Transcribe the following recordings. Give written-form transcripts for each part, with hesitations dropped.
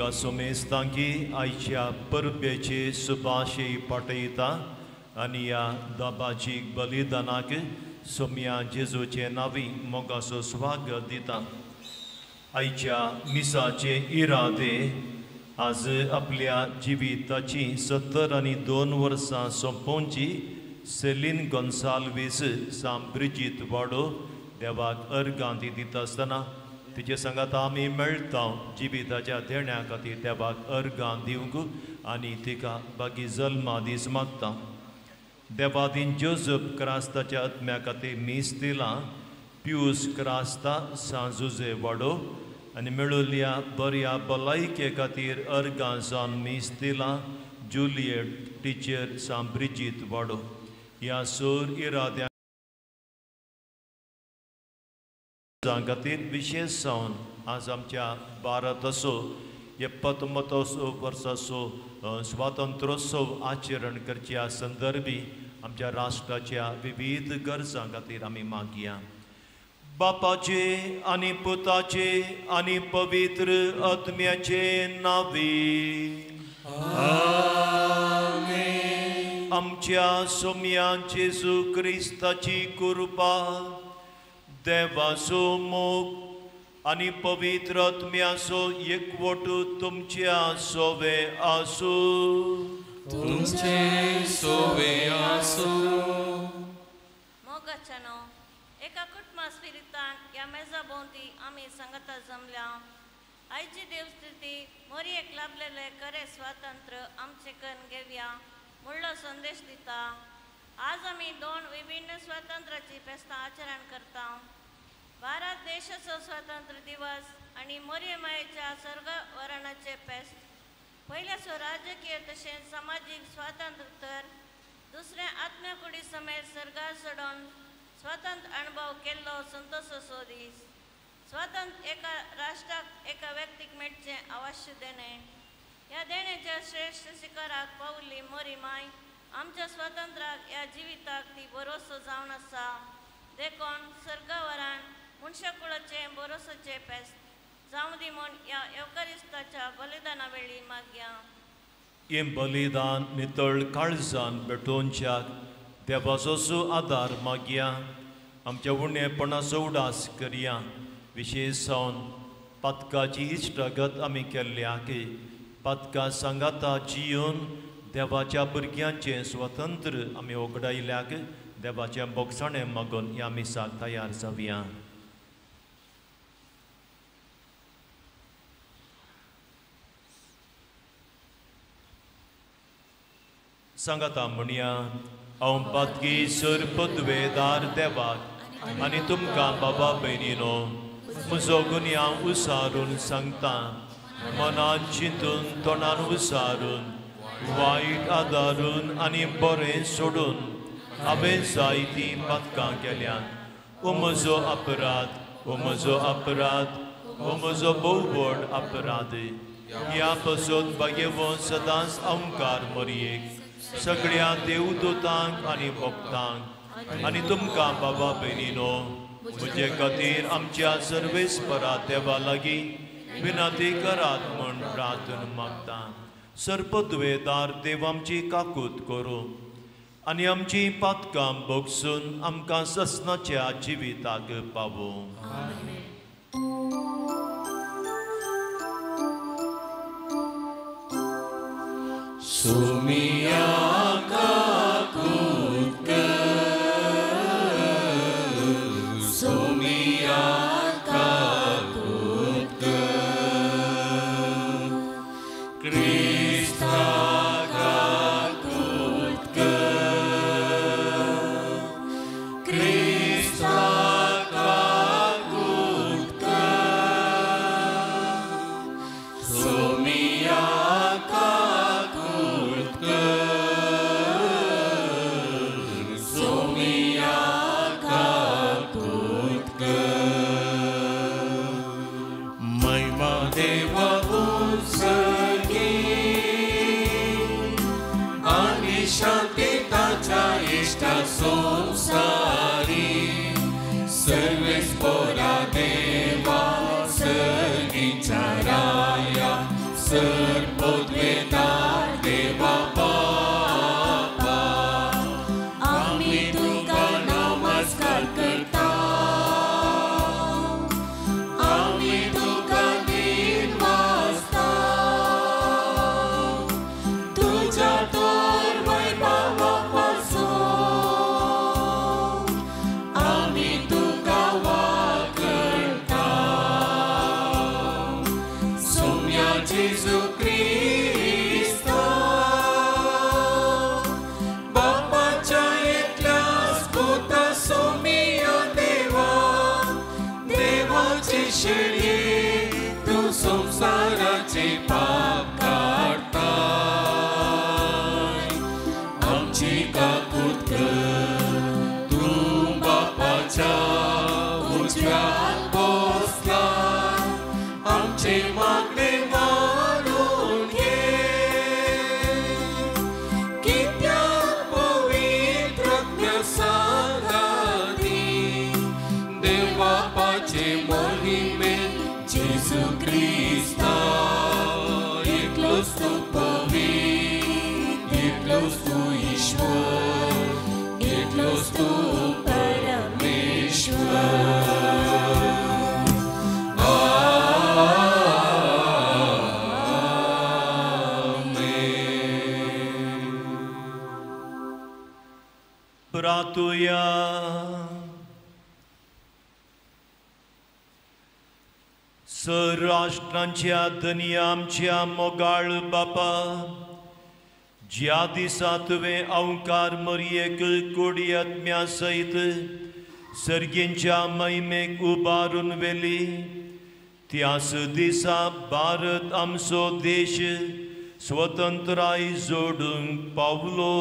तुमकां सोमेस्तांकी आयच्या परबेची सुभाशी पाठयता आनी ह्या दाबाचीक बलिदानाक सोम्या जेजूचे नांवी मोगाचो स्वागत दिता. आयच्या मिसाचे इरादे आज आपल्या जिविताची 72 वर्सां सोंपोवची सेलीन गोन्साल्वीस साम ब्रिजीत वाडो देवाक अर्गांती दिता आसतना तिचे सांगात आमी मेळटा जिविताच्या देण्या खातीर देवाक अर्गां दिवंक आनी तिका बागी जल्मा दीस मागता. देवादीन जोसेफ क्रास्ताच्या आत्म्या खातीर मीस दिला. पियूस क्रास्ता सांजुजे वाडो आनी मेळुल्ल्या बऱ्या भलायके खातीर अर्गां जावन मीस दिला. जुलियट टिचर साम ब्रिजीत वाडो. ह्या सोर इराद्या खातीर विशेश जावन आज आमच्या भारत असो 75 वर्साचो स्वातंत्र्योत्सव आचरण करच्या संदर्भी आमच्या राष्ट्राच्या विविध गरजां खातीर आमी मागया. बापाचे आनी पुताचे आनी पवित्र आत्म्याचे नांवी आमेन. आमच्या सोम्या जेजू क्रिस्ताची कृपा देवाचो मोग आनी पवित्र आत्म्याचो एकवटू तुमच्या सोवे आसूं. तुमचे सोवे आसूं. मोगाच्यानो एका कुटुंबास्पिरितान ह्या मेजा भोंवती आमी संगता जमल्या. आयची देवस्तुती मोरयेक लाभलेले खरे स्वातंत्र्य आमचे कन घेवया म्हणलो संदेश दिता. आज आमी 2 विभिन्न स्वातंत्र्याची फेस्तां आचरण करता. भारत देशाचो स्वातंत्र्य दिवस आनी मोरये मायेच्या स्वर्गवरणाचे फेस्त. पयल्याचो राजकीय तशेंच सामाजीक स्वातंत्र्य तर दुसरे आत्म्याकुडी समेत सर्गार सोडून स्वतंत्र अनुभव केल्लो संतोषाचो दीस. स्वतंत्र एका राष्ट्राक एका व्यक्तीक मेळचे आवश्य देणे. ह्या देण्याच्या श्रेष्ठ शिखराक पावल्ली मोरी माय आमच्या स्वातंत्र्याक ह्या जिविताक ती भरोसो जावन आसा. देखून सर्गावरान मनशाकुळाचे भरोसाचे फेस्त जावं दी म्हूण ह्या एवकारिस्ताच्या बलिदाना वेळी मागया. हे बलिदान नितळ काळजान भेटोवच्याक देवाचो आदार मागया. आमच्या उणेपणाचो उडास करया. विशेश जावन पातकाची इश्टागत आमी केल्ल्याक पातका सांगाता जियोन देवाच्या भुरग्यांचें स्वतंत्र आमी उगडायल्याक देवाचें बोगसाणें मागून ह्या मिसाक तयार जावया. सांगाता म्हणया हांव पातकी सर पदवेदार देवाक आनी तुमकां बाबा भयणीनो म्हजो गुन्या उसारून सांगता. मनान चिंतून तोंडान उसारून वायट आदारून आनी बरें सोडून हांवें जायतीं पातकां केल्यात. हो म्हजो अपराध, हो म्हजो अपराध, हो म्हजो भोव व्हड अपराध. ह्या पासून बागेवो सदांच अवंकार मोरयेक सगळ्या देवदूतांक आनी भक्तांक आनी तुमकां बाबा भयणीनो म्हजे खातीर आमच्या सर्वेस्परा देवा लागीं विनंती करात म्हूण प्रार्थना मागता. सरपदवेदार देव आमची काकूत करूं आनी आमची पातकां भोगसून आमकां ससनाच्या जिविताक पावों. सोमिया काकूत सोमिया काकूत क्रिस्ता काकूत क्रिस्ता काकूत सोमिया सर्वेस्परा देवा सर्गींच्या राया आमची काकूट कर. तू बापाच्या उजव्यात बसला, आमचे मागणे मारून घे. कित्याक पवित्रज्ञ सांगाती देव बापाचे मोहिमेत जेजू क्रिस्ता. एकलोच तू पवित्र, एकलोच तू ईश्वर, एकलोच तू परमेश्वर. प्रार्थूया. राष्ट्रांच्या धनी आमच्या मोगाळ बापा, ज्या दिसा तुवें अवकार मरयेक कोडी आत्म्या सयत सर्गींच्या महिमेक उबारून वेली, त्याच दिसा भारत आमचो देश स्वतंत्राय जोडूंक पावलो.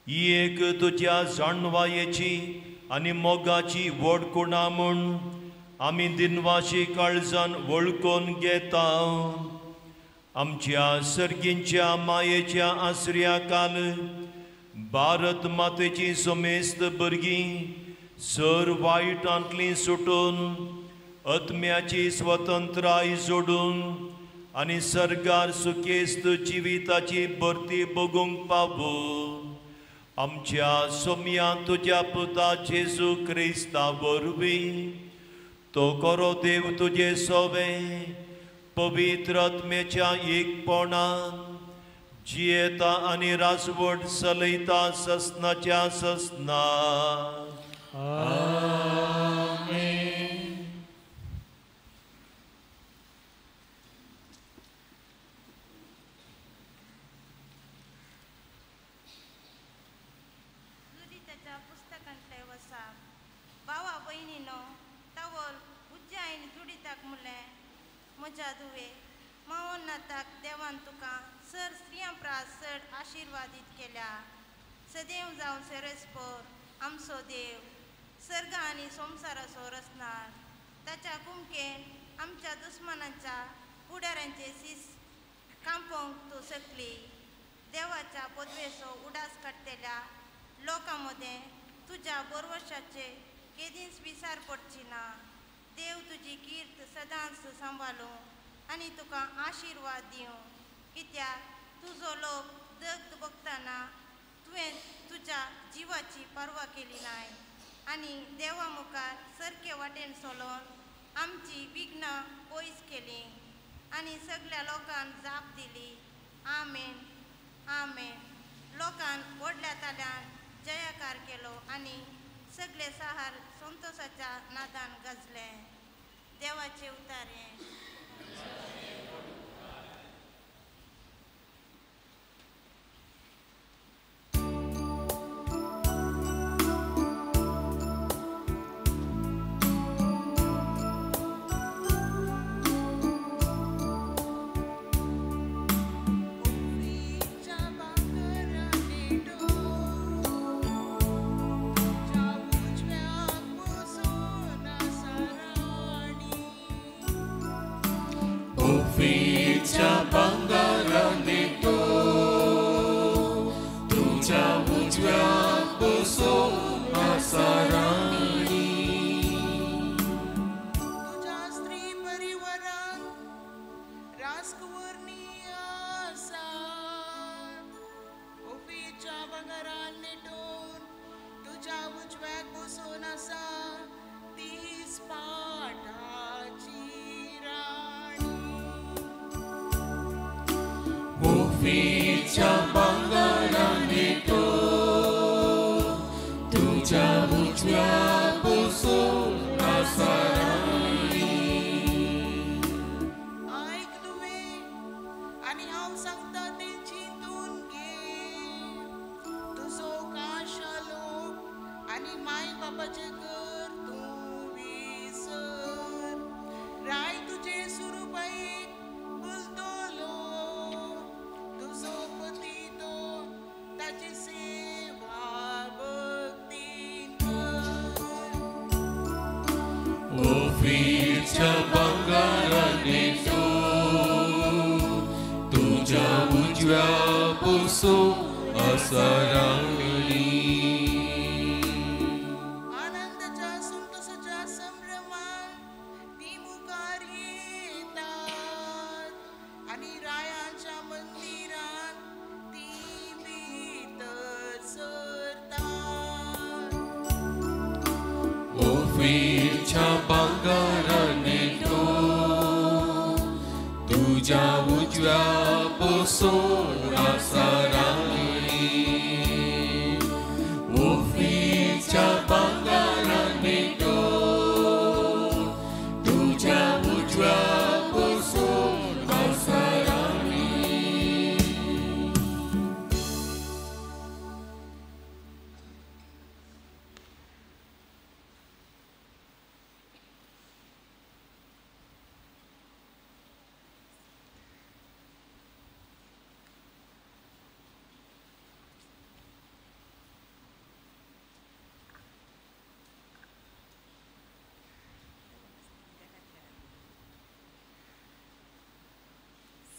एक तुज्या जाणवायेची आनी मोगाची वडकुणा म्हूण आमी दिनवाशी काळजान वळखून घेता. आमच्या सर्गींच्या मायेच्या आसऱ्या काल भारत मातेची समेस्त भुरगीं सर वायटांतली सुटून आत्म्याची स्वतंत्राय जोडून आनी सरकार सुखेस्त जिविताची भरती भोगूंक पावो. आमच्या सोम्या तुज्या पुता जेजू क्रिस्ता वरवीं तो करो देव तुजे सोवे पवित्र आत्म्याच्या एकपणान जियेता आनी राजवट चलयता ससनाच्या ससना. दुरिताच्या पुस्तकांतले वसा भावा भयणीनो तावल उज्जायन जुडिताक मुले म्हज्या धुवे महोन्नताक देवान तुका सर स्त्रियां प्रास चड आशिर्वादीत केल्या. सदैव जावं सेरेस्पोर आमचो देव सर्ग आनी संवसाराचो रचणार. ताच्या कुमकेन आमच्या दुस्मानांच्या फुडाऱ्यांचे सीस कांपोवंक तूं शकली. देवाच्या पदवेचो उडास काडटल्या लोकां मदें तुज्या बरवशाचे केदींच विसार पडची ना. देव तुजी कीर्त सदांच सांबाळूं आनी तुका आशिर्वाद दिवं. कित्याक तुजो लोक जगत बगतना तुवें तुज्या जिवाची पर्वा केली नाय आनी देवा मुखार सारके वाटेन चलोवन आमची विघ्नां पयस केली आनी सगळ्या लोकांक जाप दिली. आमेन आमेन. लोकांन व्हडल्या ताल्यान जयकार केलो आनी सगळे सहार संतोषाच्या नादान गजले. देवाचे उतारे. Ufficia bangarane to, tuja ujwa boso asarani. तुझ्या स्त्री परिवारान राजकुमारनी आसा. ओफीच्या भांगरान नेटून तुझ्या उजव्याक बसून आसा तीस पाटाची राणी. Ufficia bangarane to, tuja ujwa boso asarani. ऐक तुवे आणि हांव सांगता ते चिंतून घे. तुजो काशालो आणि माय बापाचे घर तूं विसर. राय तुजे सुरूपाईक बुलतलो. तुजो पती तो पासून असरांगणी आनंदाच्या संतोषाच्या संभ्रमात ती मुखार येतात आणि रायाच्या मंदिरात ती भितर सरतात. ओफीरच्या भांगाराने तो तुझ्या उजव्या पासून असरांगणी ओफीरच्या भांगाराने तो तुझ्या उजव्या पासून असरांगणी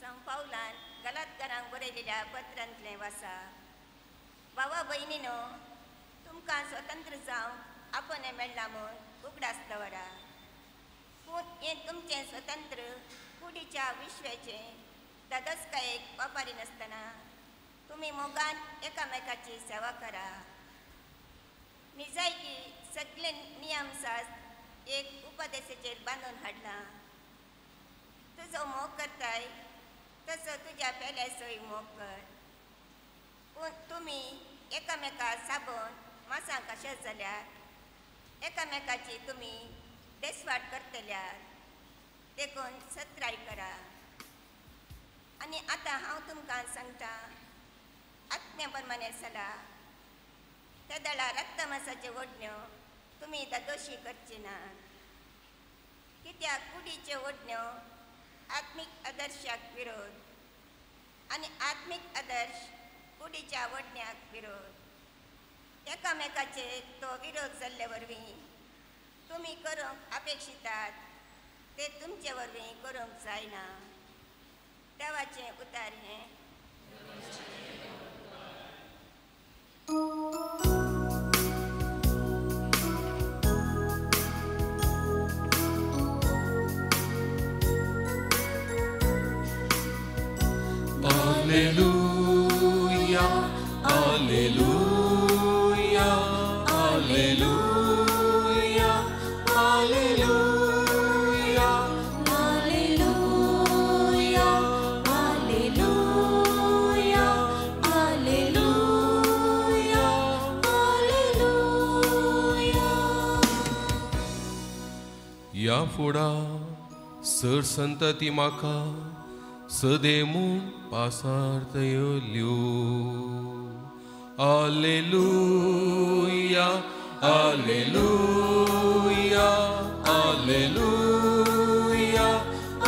संपावलान गलातकारांक बरयलेल्या पत्रांतले वाचा. भावा भयणीनो, तुमकां स्वतंत्र जावंक आपणे मेळ्ळा म्हूण उगडास दवरा. पूण हें तुमचें स्वतंत्र कुडीच्या विश्वाचे दादोसकायेक वापारी नासतना तुमी मोगान एकामेकाची सेवा करा. निजायकी सगळे नियम सास एक उपदेशाचेर बांदून हाडला. तुजो मोग करताय तसो तुज्या पेल्या सोयी मोग कर. पूण तुमी एकामेका साबून मासां कशें जाल्यार एकामेकाची तुमी देसवाट करतल्यार देखून सत्राय करा. आनी आतां हांव तुमकां सांगता, आत्म्या प्रमाणे चला. त्या दळा रक्तमासाच्यो ओडण्यो तुमी दादोशी करची ना. कित्याक कुडीच्यो ओडण्यो आत्मीक आदर्शाक विरोध आनी आत्मीक आदर्श कुडीच्या ओडण्याक विरोध. एकामेकाचे तो विरोध जाल्ले वरवीं तुमी करूंक अपेक्षितात ते तुमचे वरवीं करूंक जायना. देवाचें उतार हें. Alleluia, alleluia, alleluia, alleluia, Alleluia, alleluia, alleluia, alleluia. या फुडा सर संतती म्हाका सदेमून पासारतल्यो. Alleluia, alleluia, alleluia,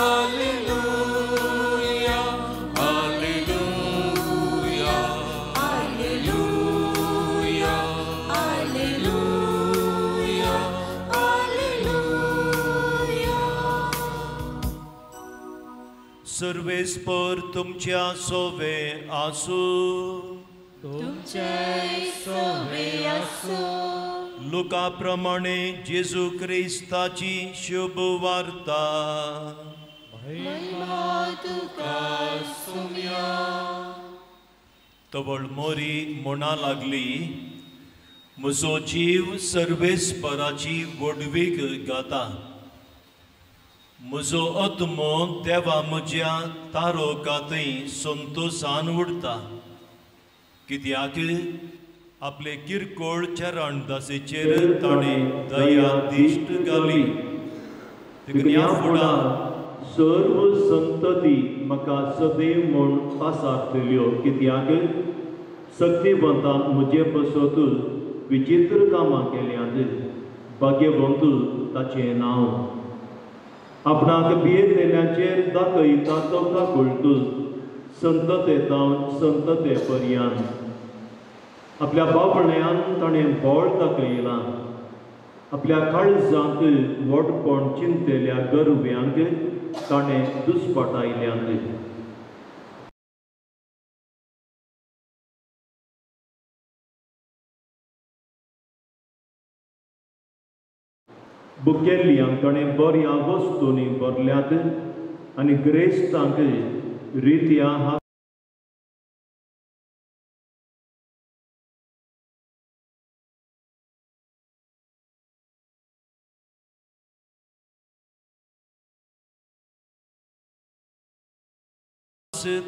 alleluia, alleluia, alleluia, alleluia, alleluia. सर्वेस्पर तुमच्या सोवे आसू. तुमचे सोवे आसो. लुका प्रमाणे जेजू क्रिस्ताची शुभ वार्ता. महिमा तुका सुम्या. तवळ मोरी म्हणा लागली, म्हजो जीव सर्वेस्पराची वडवीक गाता. म्हजो आत्मो देवा म्हज्या तारोकातय संतोषान उडता. कित्याक आपले किरकोळ चरणदासेचेर ताणें दया दिश्ट घाली. ह्या फुडार सर्व संतती म्हाका सदैव म्हूण पासारतल्यो. कित्याक शक्तिवंतान म्हजे बसत विचित्र कामां केल्यांत भाग्यवंत ताचें नांव. आपणाक भियेतलेल्यांचेर दाखयता तो काकूळट संततेतावन संतते पर्यंत. आपल्या बापण्यान ताणें बोळ दाखयलां. आपल्या काळजांत व्हडपण चिंतलेल्या गरव्यांक ताणें दुस्पटायल्यांत. बुकेल्यांक ताणें बऱ्या वस्तूंनी भरल्यात आनी ग्रेस्तांक रित्या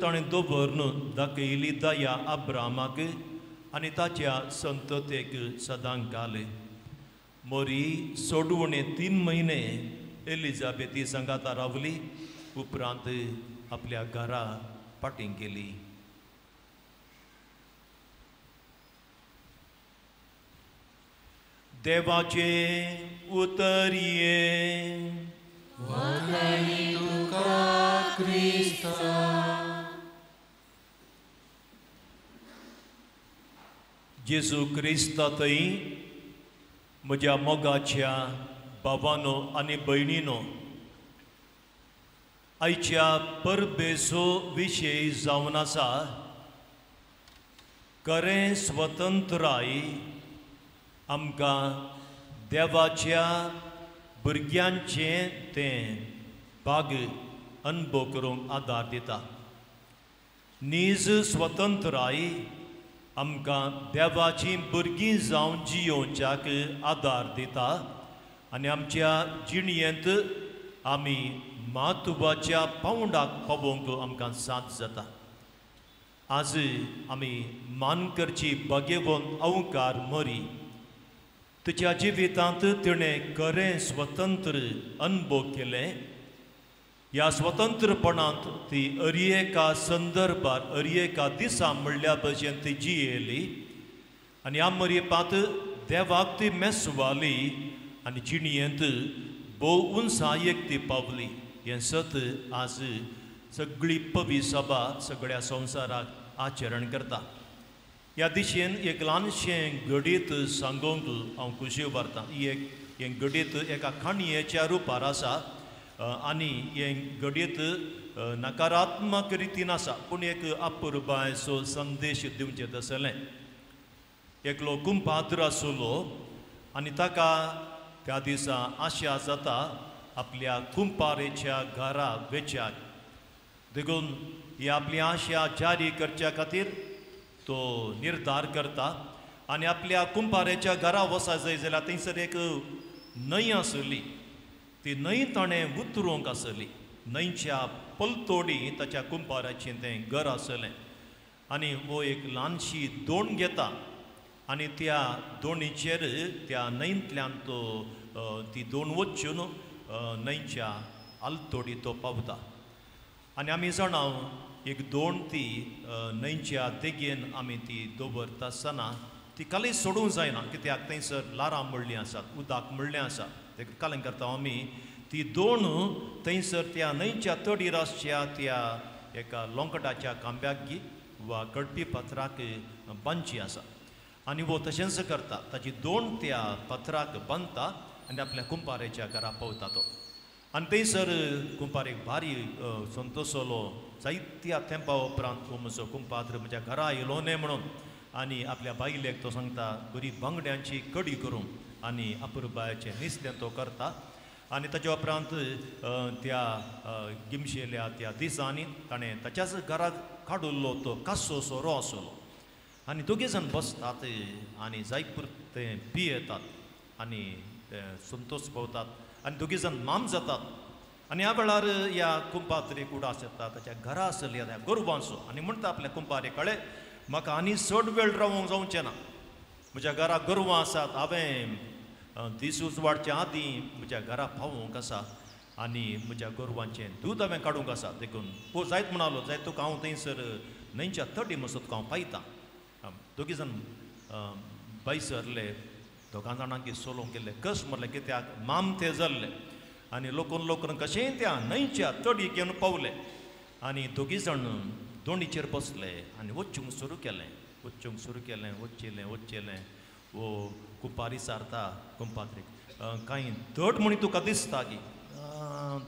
ताणें दवरून दाखयली दया अब्रामाक आनी ताच्या संततेक सदांकाल. मोरी सोडवणे 3 म्हयने एलिझाबेथी संगाता रावली, उपरांत आपल्या घरा पाटीं गेली. देवाचे उतरिये जेजू क्रिस्तांतय म्हज्या मोगाच्या भावांनो आनी भयणींनो, आयच्या परबेचो विशय जावन आसा खरें स्वतंत्राय आमकां देवाच्या भुरग्यांचें तें भाग अनुभव करूंक आदार दिता. नीज स्वतंत्राय आमकां देवाची भुरगीं जावन जियोवच्याक आदार दिता आनी आमच्या जिणयेंत आमी म्हत्वाच्या पावंडाक पावोवंक आमकां साथ जाता. आज आमी मान करची भाग्यवंत अवकार मोरी. तिच्या जिवितांत तिणें खरें स्वतंत्र अनुभव केलें. ह्या स्वतंत्रपणांत ती एका संदर्भात एका दिसा म्हणल्या भशेन ती जियेली आनी ह्या मरेपांत देवाक ती मेसवाली आनी जिणयेंत भोव उंचायेक ती पावली. हें सत आज सगळी पवी सभा सगळ्या संवसाराक आचरण करता. ह्या दिशेन एक ल्हानशें घडीत सांगूंक हांव खुशी भरतां. हें घडीत एका खाणयेच्या रुपार आसा आनी हें घडीत नकारात्मक रितीन आसा, पूण एक अपुरबायसो संदेश दिवचें तसलें. एकलो कुंपात्र आसलो आनी ताका त्या दिसा आशा जाता आपल्या कुंपारेच्या घरा वेचाक. देखून ही आपली आशा जारी करच्या खातीर तो निर्धार करता आनी आपल्या कुंपारेच्या घरा वचा जाय जाल्यार थंयसर एक न्हंय आसली. ती न्हंय ताणें उतरूंक आसली. न्हंयच्या पलतोडी ताच्या कुंपाराचें तें घर आसलें आनी हो एक ल्हानशी दोण घेता आनी त्या दोणीचेर त्या न्हंयतल्यान तो ती दोण वचून न्हंयच्या आलतोडी तो पावता. आनी आमी जाणाव एक दोण ती न्हंयच्या देगेन आमी ती दवरता आसतना ती काली सोडूंक जायना, कित्याक थंयसर लारां मळ्ळीं आसात, उदक मळ्ळें आसा. तेका कालें करता आमी ती दोण थंयसर त्या न्हंयच्या तडीर आसच्या त्या एका लोंकडाच्या खांब्याक वा कडपी पत्राक बांदची आसा आनी वो तशेंच करता. ताची दोण त्या पत्राक बांदता आनी आपल्या कुंपारेच्या घरा पावता तो. आनी थंयसर कुंपारेक भारी संतोसलो. जायत्या तेंपा उपरांत हो म्हजो कुंपात्र म्हज्या घरा येयलो न्ही म्हणून आनी आपल्या बायलेक तो सांगता बरी बांगड्यांची कडी करूं आनी अपुरबायाचें नुस्तें तो करता. आनी ताच्या उपरांत त्या गिमशेल्या त्या दिसांनी ताणें ताच्याच घराक काडुल्लो तो कासो सोरो आसलो आनी दोगी जाण बसतात आनी जायपूर तें पियेतात आनी संतोश पावतात आनी दोगी जाण माम जातात. आनी ह्या वेळार ह्या कुंपात्रेक उडास येता ताच्या घरा आसल्या त्या गोरवांचो आनी म्हणटा आपल्या कुंपारे कळे म्हाका आनी चड वेळ रावूंक जावचें ना. म्हज्या घरा गोरवां आसात, हांवें दीस उजवाडच्या आदीं म्हज्या घरा पावूंक आसा आनी म्हज्या गोरवांचें दूद हांवें काडूंक आसा. देखून पो जायत म्हणालो जायत तुका हांव थंयसर न्हंयच्या तटी मसत तुका हांव पायता. दोगी जाण बैसरले, दोगां जाणांकी सोलोवंक गेले. कस म्हणलें कित्याक माम ते जाल्ले आनी लोकून कशेंय त्या न्हंयच्या तडीक घेवन पावले आनी दोगी जाण दोणीचेर बसले आनी वच्चूंक सुरू केलें. वच्चेलें वो कुंपारी सारता कुंपात्रेक कांय धड म्हणी तुका दिसता की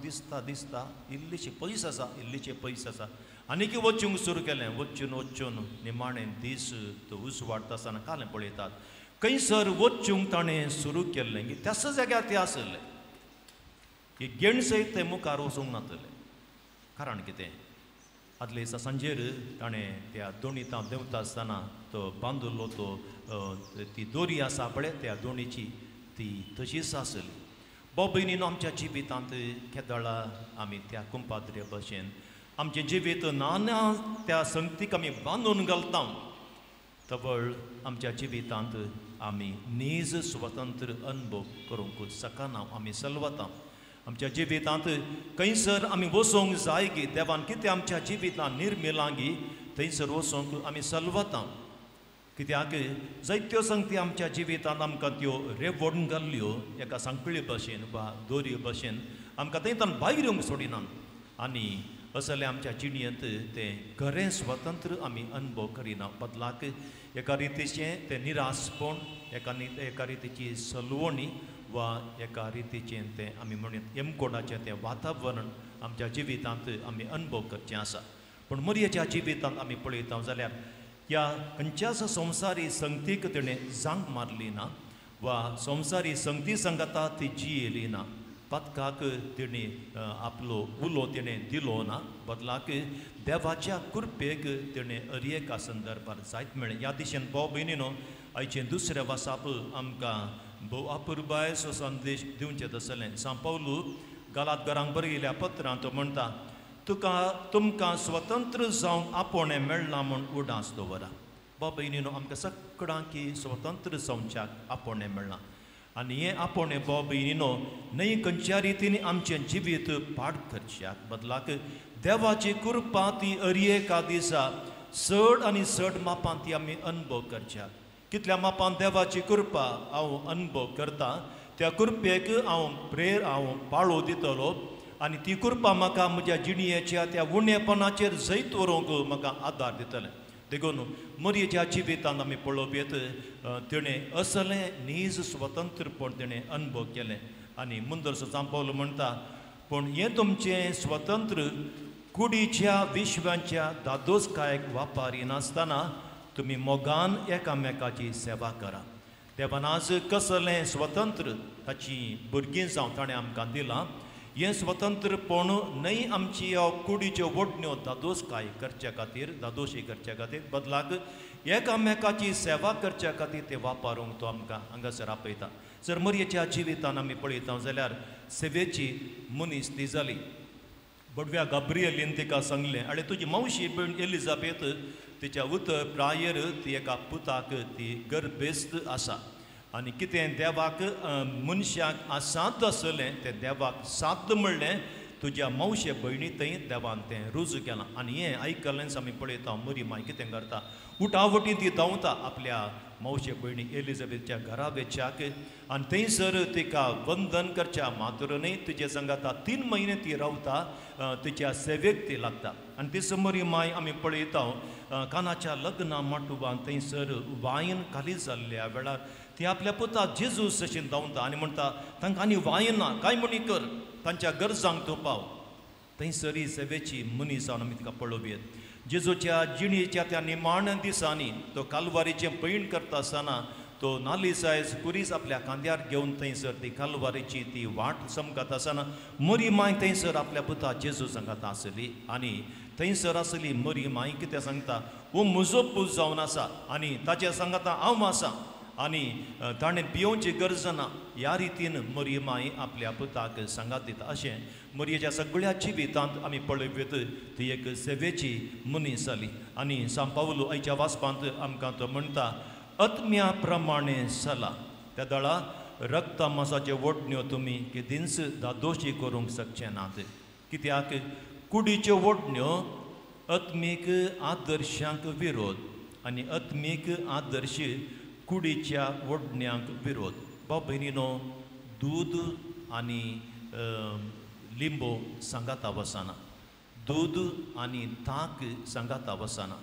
दिसता इल्लीशे पयस आसा आनीक वचूंक सुरू केलें. वचून निमाणें दीस तो उस वाडटा आसतना कालें पळयतात खंयसर वचूंक ताणें सुरू केल्लें की त्याच जाग्यार तें आसलें की गेण सयत तें मुखार वचूंक नातलें. कारण कितें आदले दिसा सांजेर ताणें त्या दोणींत देंवता आसतना तो बांदुल्लो तो ती दोरी आसा पळय त्या दोणीची ती तशीच आसली. भाव भयणीनो, आमच्या जिवितांत केदळा आमी त्या कुंपाद्रे भशेन आमचें जिवीत नाना त्या संगतीक आमी बांदून घालता. तवळ आमच्या जिवितांत आमी नीज स्वतंत्र अनुभव करूंक सकना. आमी सलवता आमच्या जिवितांत खंयसर आमी वचोंक जाय गी, देवान कितें आमच्या जिवितांत निर्मिलां गी थंयसर वचोंक आमी सलवता. कित्याक जायत्यो संगती आमच्या जिवितांत आमकां त्यो रेवोडून घाल्ल्यो एका सांकळी भशेन वा दोरये भशेन आमकां थंयच्यान भायर येवंक सोडिनात. आनी असले आमच्या जिणेंत तें खरें स्वतंत्र आमी अनुभव करिना. बदलाक एका रितीचें तें निरासपण, एका रितीची सलवणी वा एका रितीचें तें आमी म्हणून एमकोडाचें तें वातावरण आमच्या जिवितांत आमी अनुभव करचें आसा. पूण मरयेच्या जिवितांत आमी पळयता जाल्यार ह्या खंयच्याच संवसारी संगतीक तिणें जांग मारली ना वा संवसारी संगती सांगता ती जियेली ना. पदकाक तिणें आपलो उलो तिणें दिलो ना. बदलाक देवाच्या कृपेक तिणें एका संदर्भार जायत मेळ्ळें. ह्या दिशेन भाव भयणीनो, आयचें दुसरें वासाप आमकां भोव अपुरबायसो संदेश दिवचें आसलें. सान पौलू गलातकारांक बरयिल्ल्या पत्रांत तो म्हणटा, तुमकां स्वतंत्र जावंक आपोणें मेळ्ळां म्हूण उडास दवरा. भाव भयणीनो, आमकां सगळ्यांक स्वतंत्र जावच्याक आपोणें मेळ्ळां. आनी हें आपोणें भाव भयणीनो न्हय खंयच्या रितीन आमचें जिवीत पाड करच्याक. बदलाक देवाची कृपा ती एका दिसा चड आनी चड मापान ती आमी अनुभव करच्याक. कितल्या मापान देवाची कृपा हांव अनुभव करता त्या कृपेक हांव पाळो दितलो. आनी ती कृपा म्हाका म्हज्या जिणयेच्या त्या उणेपणाचेर जैत व्हरूंक म्हाका आदार दितलें. देखून मरयेच्या जिवितांत आमी पळोवप येत तिणें असलें नीज स्वतंत्रपण तिणें अनुभव केलें. आनी मुंदरसो सान पौलू म्हणटा, पूण हें तुमचें स्वतंत्र कुडीच्या विश्वाच्या दादोसकायेक वापरिनासतना तुमी मोगान एकामेकाची सेवा करा. देवान आज कसलें स्वतंत्र ताची भुरगीं जावन ताणें आमकां दिलां. हें स्वतंत्रपण न्हय आमची कुडीच्यो वडण्यो दादोसकाय करचे खातीर, दादोशी करचे खातीर, बदलाक एकामेकाची सेवा करचे खातीर ते वापरूंक तो आमकां हांगासर आपयता. जर मरयेच्या जिवितांत आमी पळयता जाल्यार सेवेची मनीस ती जाली. बडव्या गाब्रियलीन तिका सांगलें, आनी तुजी मावशी भयण एलिझाबेथ तिच्या उतर प्रायर ती एका पुताक ती गर्भेस्त आसा. आनी कितें देवाक मनशाक आसात आसलें तें देवाक साद म्हणलें तुज्या मावशे भयणी थंय देवान तें रुजू केलां. आनी हें आयकलेंच आमी पळयता मरी माय कितें करता, उठावटी ती धांवता आपल्या मावशे भयणी एलिझाबेथच्या घरा वेच्याक. आनी थंयसर तिका वंदन करच्या मातुरनय तुजे सांगाता 3 म्हयने ती रावता, तिच्या सेवेक ती लागता. आनी ती समरी माय आमी पळयता कानाच्या लग्ना माटुबान थंयसर वायन खाली जाल्ल्या वेळार ती आपल्या पुता जेजू जशें धांवता आनी म्हणटा तांकां आनी वायन ना, कांय म्हणी कर, तांच्या गरजांक तूं पाव. थंयसरी सेवेची मनीस जावन आमी तिका पळोवप येत. जेजूच्या जिणेच्या त्या निमाण्या दिसांनी तो कालवारीचें पैण करता आसतना तो नाली सायज कुरीस आपल्या खांद्यार घेवन थंयसर ती कालवारीची ती वाट समकता आसतना मरी माय थंयसर आपल्या पुता जेजू सांगता आसली. आनी थंयसर आसली मरी माय कितें सांगता, हो म्हजो पूत जावन आसा आनी ताचे सांगता हांव आसा आनी ताणें पियोवची गरज ना. ह्या रितीन मरी माय आपल्या पुताक सांगात दिता. अशें मरयेच्या सगळ्या जिवितांत आमी पळयप येत ती एक सेवेची मनीस जाली. आनी सान पौलू आयच्या वाचपांत आमकां तो म्हणटा, आत्म्या प्रमाणे चला. त्या दळा रक्त मांसाच्यो वडण्यो तुमी केदींच दादोशी करूंक शकचे नात. कित्याक कुडीच्यो वडण्यो आत्मीक आदर्शांक विरोध आनी आत्मीक आदर्श कुडीच्या वडण्यांक विरोध. भाव भयणीनो, दूद आनी लिंबू सांगाता वचना, दूद आनी ताक सांगाता वचना,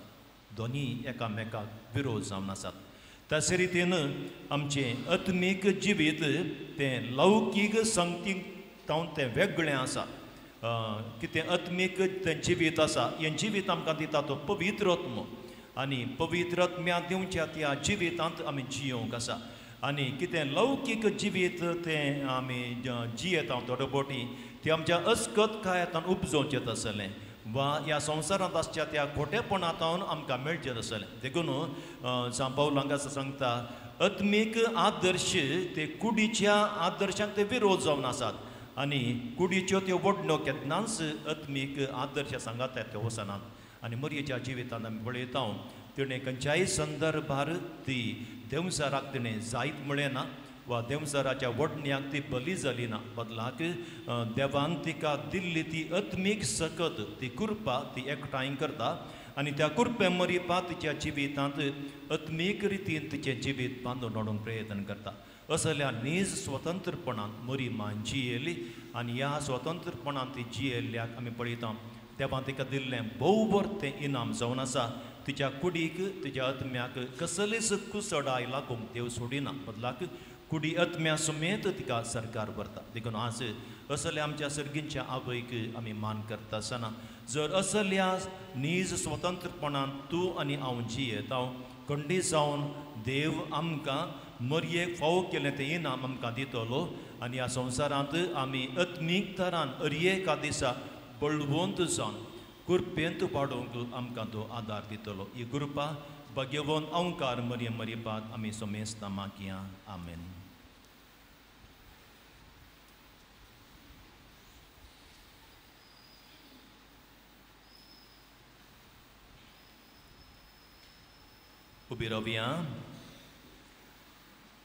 दोनी एकामेकाक विरोध जावन आसात. तशे रितीन आमचें आत्मीक जिवीत तें लौकीक संगतीक तावन तें वेगळें आसा. कितें आत्मीक तें जिवीत आसा, हें जिवीत आमकां दिता तो पवित्र आत्मो आनी पवित्र आत्म्या दिवच्या त्या जिवितांत आमी जियोंक आसा आनी कितें लौकीक जिवीत तें आमी जियेता थोडे बोटी तें आमच्या अस्कतकायेंतल्यान उपजोवचें आसलें वा ह्या संवसारांत आसच्या त्या खोटेपणांतल्यान आमकां मेळचें आसलें देखून सांत पावल हांगा सांगता आत्मीक आदर्श ते कुडीच्या आदर्शांक ते विरोध जावन आसात आनी कुडीच्यो त्यो वडण्यो केन्नाच आत्मीक आदर्श सांगात त्यो वचनात आनी मरयेच्या जिवितांत आमी पळयता तिणें खंयच्याय संदर्भार ती देवसाराक तिणें जायत म्हळें ना वा देवसाराच्या वडण्याक ती बली जाली ना बदलाक देवान तिका दिल्ली ती आत्मीक सकत ती कुरपा ती एकठांय करता आनी त्या कुरपे मरिपा तिच्या जिवितांत आत्मीक रितीन तिचें जिवीत बांदून हाडूंक प्रयत्न करता असल्या नीज स्वतंत्रपणान मरी मान जियेली आनी ह्या स्वतंत्रपणान ती जियेल्ल्याक आमी पळयता देवान तिका दिल्लें भोवभर तें इनाम जावन आसा तिच्या कुडीक तिच्या आत्म्याक कसलीच कुसडाय लागूंक देव सोडिना बदलाक कुडी आत्म्या समेत तिका सरकार भरता देखून आज असल्या आमच्या सर्गींच्या आवयक आमी मान करता आसतना जर असल्या नीज स्वतंत्रपणान तूं आनी हांव जियेता खंडी जावन देव आमकां मरयेक फावो केलें तें इनाम आमकां दितलो आनी ह्या संवसारांत आमी आत्मीक तरान अरयेका दिसा बळवंत जावन कुरपेंत पाडूंक आमकां तो आदार दितलो ही कृपा भगवंत अवंकार मरिये मरिपात आमी सोमेस्ता मागया आमेन. उबी रावया.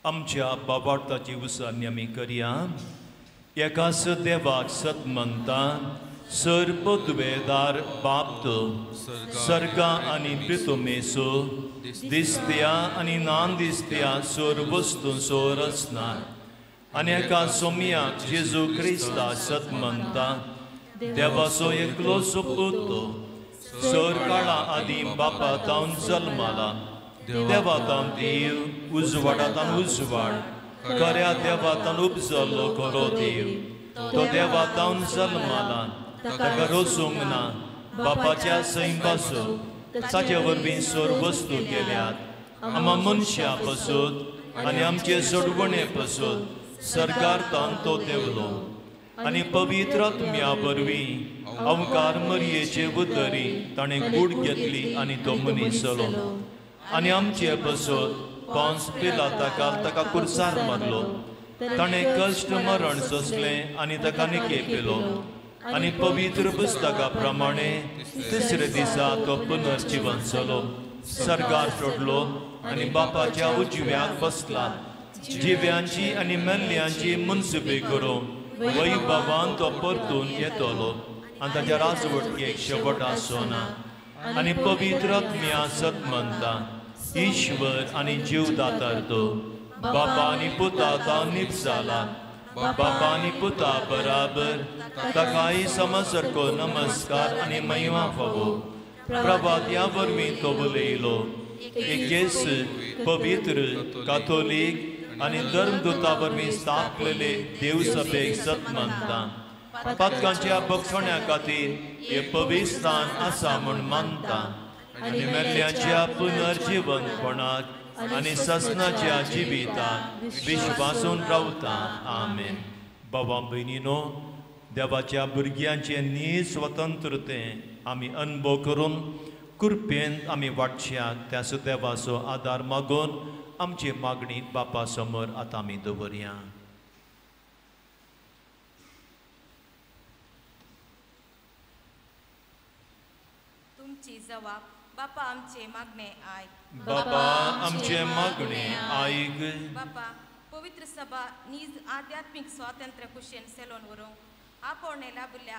आमच्या बाबार्थाची उसारणी आमी करया. एकाच देवाक सत म्हणटा सर्व दुवेदार बाप्त सर्गा आनी पृथुमेसो दिसत्या आनी नान दिसत्या सोर वस्तू सोर असणार आनी एका सोमयाक जेजू क्रिस्ता सत म्हणटा देवाचो एकलो सोपूतो सोर काळा आदी बापा तावन जल्माला देवातान देव उजवाडातान उजवाड खऱ्या देवातान उपजल्लो खरो देव तो देवातान जल्माला ताका रोसूंक ना बापाच्या सैंबासो ताचे वरवीं सोर वस्तू केल्यात आमा मनशा पसून आनी आमचे सोडवणे पसून सरकारतान तो देवलो आनी पवित्र आत्म्या वरवीं अवंकार मरयेचे उदरी ताणें कूड घेतली आनी तो मनीस जालो आनी आमचे पसून पोंस पिलाताकाल ताका कुर्सार मारलो ताणें कश्ट मरण सोंसलें आनी ताका निके पेलो आनी पवित्र पुस्तका प्रमाणे तिसरे दिसा तो पुनर्जीवन जालो सरगार सोडलो आनी बापाच्या उजव्याक बसला जिव्यांची आनी मेल्ल्यांची मनसुबी करून वैभवान तो परतून येतलो आनी ताच्या राजवटीक शेवट आसना आनी पवित्र आत्म्या सत म्हणटा ईश्वर आनी जीवदातार तो बापा आनी पुता निपजाला बापा आनी पुता बराबर ताकाय समसरको नमस्कार आनी महिमा फावो प्रभात ह्या वरवीं तो उलयलो एकेच पवित्र काथोलीक आनी धर्मदुता वरवीं स्थापलेले देवसभेक सत म्हणटा पातकांच्या भक्षण्या खातीर हे पवित्रान आसा म्हूण मानता आनी मेल्ल्यांच्या पुनर्जीवनपणाक आनी ससनाच्या जिविताक विश्वासून रावता आमेन. बाबा भयणीनो देवाच्या भुरग्यांचे नीज स्वतंत्रतें आमी अनुभव करून कृपेन आमी वाटच्याक त्या देवाचो आदार मागून आमची मागणी बापा समोर आतां आमी दवरया. तुमची जबाब बापा आमचे मागणे आयक. बापा आमचे मागणे आयक. बापा पवित्र सभा नीज आध्यात्मिक स्वातंत्र्य कुशेन सेलोन व्हरूंक आपोवणे लाभल्या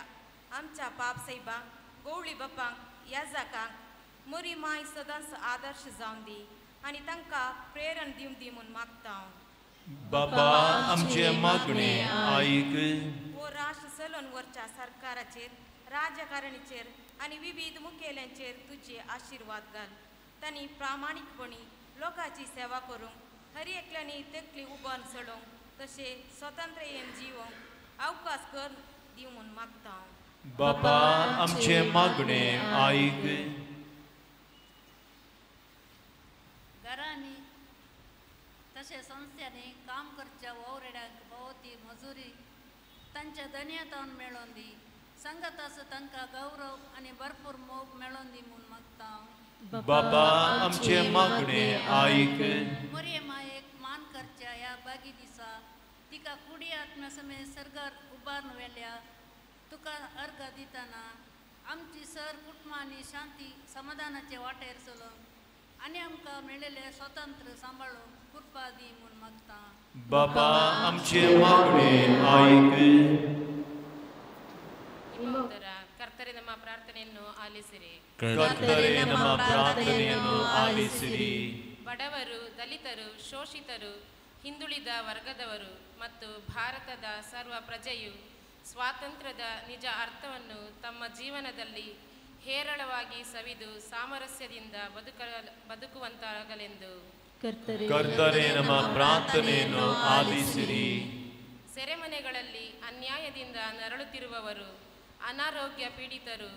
आमच्या पाप सैबांक गवळी बापांक याजाकांक मोरी माय सदांच आदर्श जावन दी आनी तांकां प्रेरण दिवन दी म्हूण मागता. बापा आमचे मागणे आयक. वो राष्ट्र सेलोन वरच्या सरकाराचेर राजकारणीचेर आनी विविध मुखेल्यांचेर तुजे आशिर्वाद घाल. तांणी प्रामाणीकपणी लोकांची सेवा करूंक हर एकल्यांनी तकली उबान चडोवंक तशें स्वतंत्रतेन जिवंक अवकाश कर दिव म्हूण मागता. बापा आमचे मागणे आयक. अशा संस्थांनी काम करच्या वावरेड्यांक भोवती मजुरी तांच्या दनियतान मेळोवन दी संगत आसा तांकां गौरव आनी भरपूर मोग मेळोवन दी म्हूण मागता. बाबा आमचे मागणे आयक. मोरये मायेक मान करच्या ह्या बागी दिसा तिका कुडी आत्म्या समेत सर्गार उबारून वेल्या तुका अर्घ दितना आमची सर कुटुंबांनी शांती समाधानाचे वाटेर चलोवंक आनी आमकां मेळिल्लें स्वातंत्र्य सांबाळून कृपा दी म्हूण मागता. बाबा आमचे मागणे आयक. ಕರ್ತರೆ ನಮ್ಮ ಪ್ರಾರ್ಥನೆಯನ್ನು ಆಲಿಸಿರಿ. ಕರ್ತರೆ ನಮ್ಮ ಪ್ರಾರ್ಥನೆಯನ್ನು ಆಲಿಸಿರಿ. ಬಡವರು, ದಲಿತರು, ಶೋಷಿತರು, ಹಿಂದುಳಿದ ವರ್ಗದವರು ಮತ್ತು ಭಾರತದ ಸರ್ವ ಪ್ರಜೆಯು ಸ್ವಾತಂತ್ರ್ಯದ ನಿಜ ಅರ್ಥವನ್ನು ತಮ್ಮ ಜೀವನದಲ್ಲಿ ಹೇರಳವಾಗಿ ಸವಿದು ಸಾಮರಸ್ಯದಿಂದ ಬದುಕುವಂತಾಗಲೆಂದು ಕರ್ತರೆ ನಮ್ಮ ಪ್ರಾರ್ಥನೆಯನ್ನು ಆಲಿಸಿರಿ. ಸೆರೆಮನೆಗಳಲ್ಲಿ ಅನ್ಯಾಯದಿಂದ ನರಳುತ್ತಿರುವವರು, ಅನಾರೋಗ್ಯ ಪೀಡಿತರು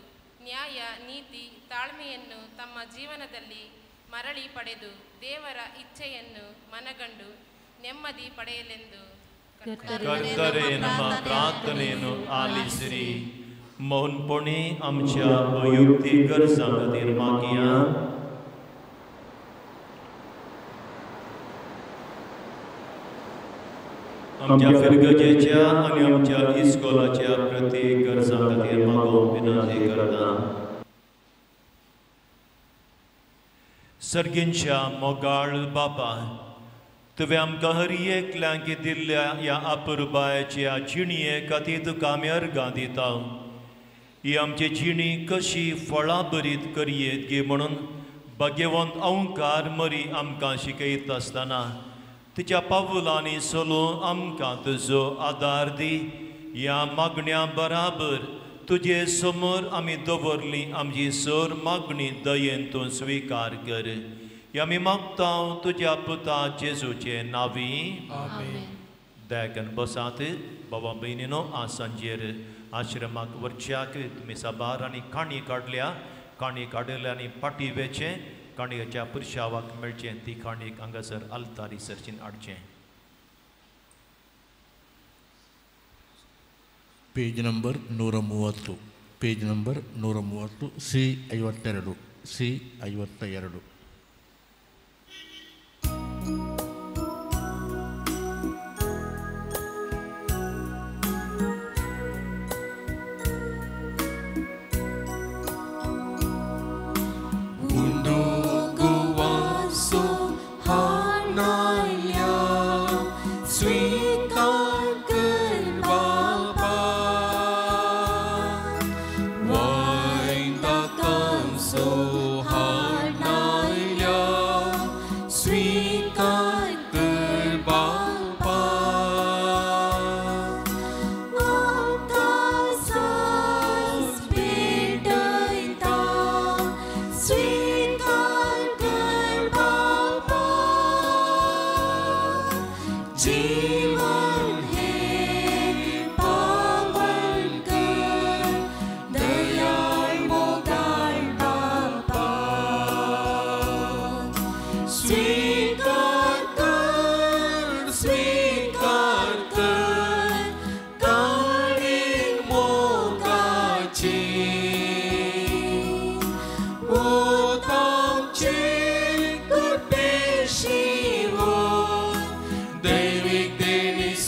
ನ್ಯಾಯ, ನೀತಿ, ತಾಳ್ಮೆಯನ್ನು ತಮ್ಮ ಜೀವನದಲ್ಲಿ ಮರಳಿ ಪಡೆದು ದೇವರ ಇಚ್ಛೆಯನ್ನು ಮನಗಂಡು ನೆಮ್ಮದಿ ಪಡೆಯಲೆಂದು ಕರ್ತರೆ ನಮ್ಮ ಪ್ರಾರ್ಥನೆಯನ್ನು ಆಲಿಸಿರಿ. मौनपणे आमच्या वैयक्तीक गरजां खातीर मागया. आमच्या फिरगजेच्या आनी आमच्या इस्कॉलाच्या प्रत्येक गरजां खातीर मागोवंक विनंती करता. सर्गींच्या मोगाळ बापा, तुवें आमकां हर एकल्यांक दिल्ल्या ह्या अपुरबायच्या जिणये खातीर तुका आमी अर्गां दिता. ही आमची जिणी कशी फळां बरीत करयेत गे म्हणून भाग्यवंत अवंकार मरी आमकां शिकयत आसतना तिच्या पावलांनी चलून आमकां तुजो आदार दी. ह्या मागण्या बराबर तुजे समोर आमी दवरली आमची सर मागणी दयेन तूं स्विकार कर. ही आमी मागता तुज्या पुता जेजूचे नांवी. दयाकन बसात. बाबा भयणीनो, आज सांजेर आश्रमाक वरच्याक तुमी साबार आनी काणी काडल्या. काणी काडल्या आनी पाटी वेचे काणयेच्या पुरशावाक मेळचें. ती काणयेक हांगासर आल्तारी सर्चीन हाडचें. Page number 130. Page number 130. C52. C52.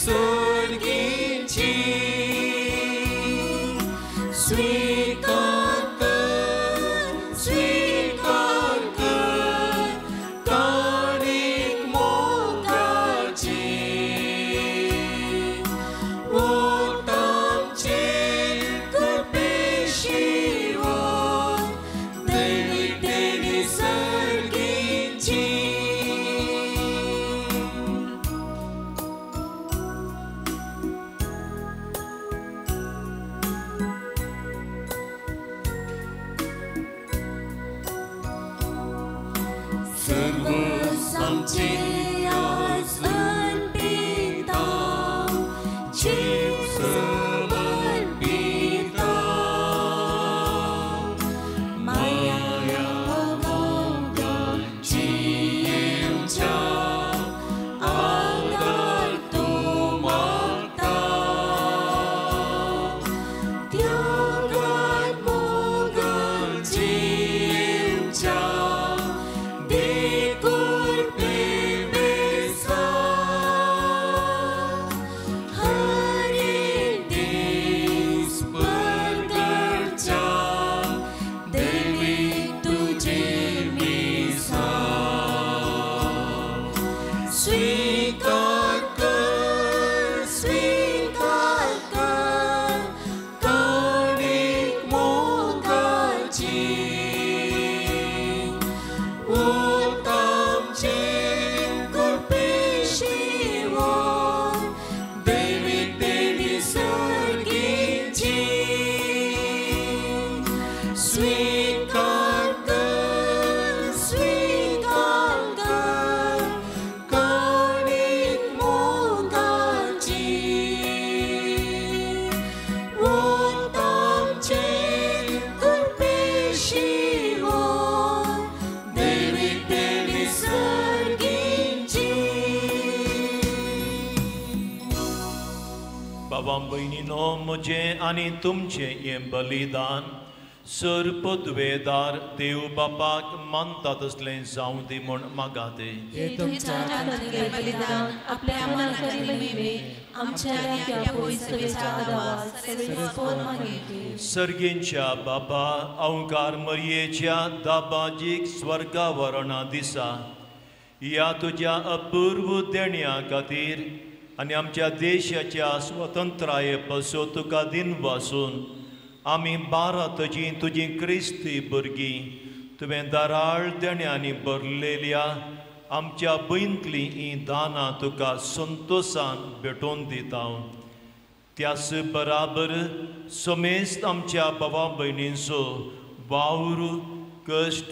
So स्वीकार कर काणिक मोगाची उतामचे कुपेशिवोर दैवीक देणी सर्गीची स्वीकार कर काणिक मोगाची उतामचे कुपेशिवोर दैवीक देणी सर्गीची. बाबा बहिणीनो, म्हजें आनी तुमचें हें बलिदान सर पदवेदार देव बापाक मानता तसलें जावं दी म्हूण मागाते. हे तुमच्या आराधनेचे बलिदान आपल्या मनाचे महिमे आमच्या त्या पवित्रतेच्या आदारात सर्वस्पोर मानिके. सर्गेंच्या बाबा अवकार मरयेच्या दाबाजीक स्वर्गावरणा दिसा ह्या तुज्या अपूर्व देण्या खातीर आनी आमच्या देशाच्या स्वतंत्राये पासून तुका दिन वासून आमी भारताची तुजी क्रिस्ती भुरगीं तुवें दाराळ देण्यांनी भरलेल्या आमच्या बयंतलीं हीं दानां तुका संतोशान भेटोवन दिता. त्याच बराबर समेस्त आमच्या भावा भयणींचो वावर कश्ट